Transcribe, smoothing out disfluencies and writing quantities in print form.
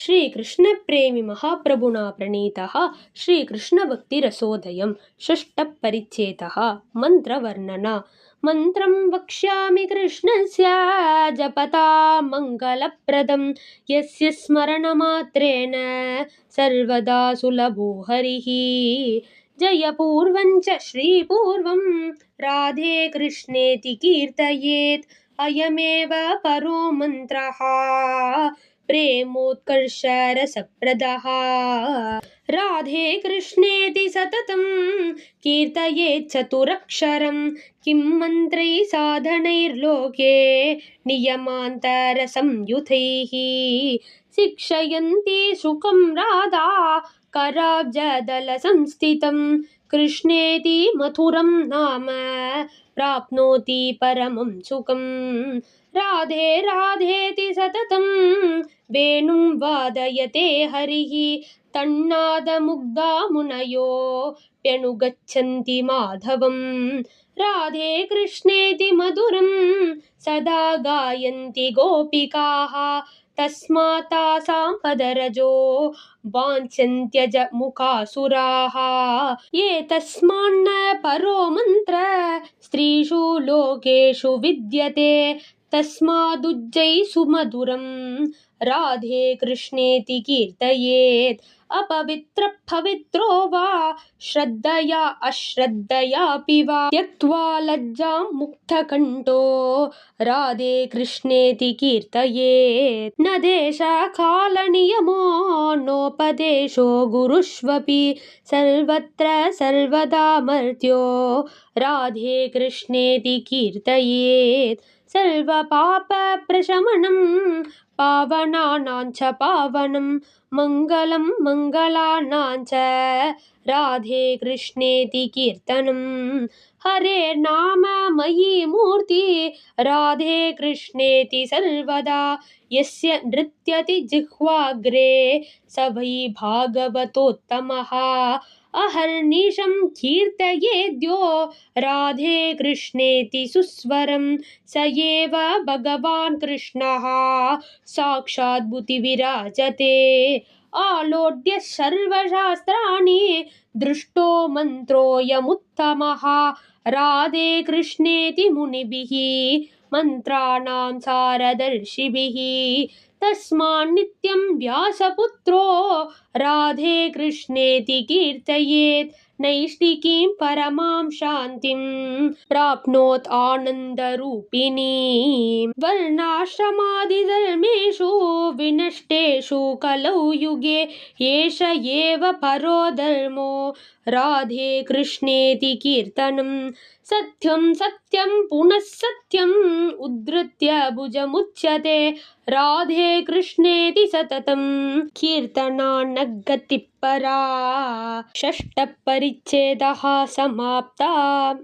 श्रीकृष्णप्रेमी महाप्रभुना प्रणीतः श्रीकृष्णभक्तिरसोदयं षष्ठः परिच्छेदः मन्त्रवर्णना। मन्त्रं वक्ष्यामि कृष्णस्य जपता मङ्गलप्रदं यस्य स्मरणमात्रेण सर्वदा सुलभो हरिः। जयपूर्वं च श्रीपूर्वं राधे कृष्णेति कीर्तयेत् अयमेव परो मन्त्रः प्रेमोत्कर्षरसप्रदः। राधे कृष्णेति सततं कीर्तयेत् चतुरक्षरं किं मन्त्रैः साधनैर्लोके नियमान्तरसंयुतैः। शिक्षयन्ति सुखं राधा कराब्जदलसंस्थितं कृष्णेति मधुरं नाम प्राप्नोति परमं सुखं। राधे राधेति सततं वेणुं वादयते हरिः तन्नादमुग्धा मुनयो प्यनुगच्छन्ति माधवं। राधे कृष्णेति मधुरं सदा गायन्ति गोपिकाः तस्मात् तासां पदरजो वाञ्छन्त्यजमुखासुराः। ये तस्मान्न परो मन्त्र स्त्रीषु लोकेषु विद्यते तस्मादुज्जै सुमधुरं राधे कृष्णेति कीर्तयेत्। अपवित्रः पवित्रो वा श्रद्धया अश्रद्धयापि वा त्यक्त्वा लज्जां मुक्तकण्ठो राधे कृष्णेति कीर्तयेत्। न देशकालनियमो नोपदेशो गुरुष्वपि सर्वत्र सर्वदा मर्त्यो राधे कृष्णेति कीर्तयेत्। सर्वपापप्रशमनं पावनानां च पावनं मङ्गलं मङ्गलानां च राधे कृष्णेति कीर्तनं। हरे नाम मयि मूर्ति राधे कृष्णेति सर्वदा यस्य नृत्यति जिह्वाग्रे स वै भागवतोत्तमः। अहर्निशं कीर्तयेद्यो राधे कृष्णेति सुस्वरं स एव भगवान् कृष्णः साक्षात् भूति विराजते। आलोड्य सर्वशास्त्राणि दृष्टो मन्त्रोऽयमुत्तमः राधे कृष्णेति मुनिभिः मन्त्राणां सारदर्शिभिः। तस्मान्नित्यं व्यासपुत्रो राधे कृष्णेति कीर्तयेत् नैष्टिकीं परमां शान्तिं प्राप्नोत् आनन्दरूपिणीम्। वर्णाश्रमादिधर्मेषु विनष्टेषु कलौ युगे एष एव परो धर्मो राधे कृष्णेति कीर्तनं। सत्यं सत्यं पुनः सत्यम् उद्धृत्य भुजमुच्यते राधे कृष्णेति सततं कीर्तनान्न गतिः परा। षष्ठः परिच्छेदः समाप्ता।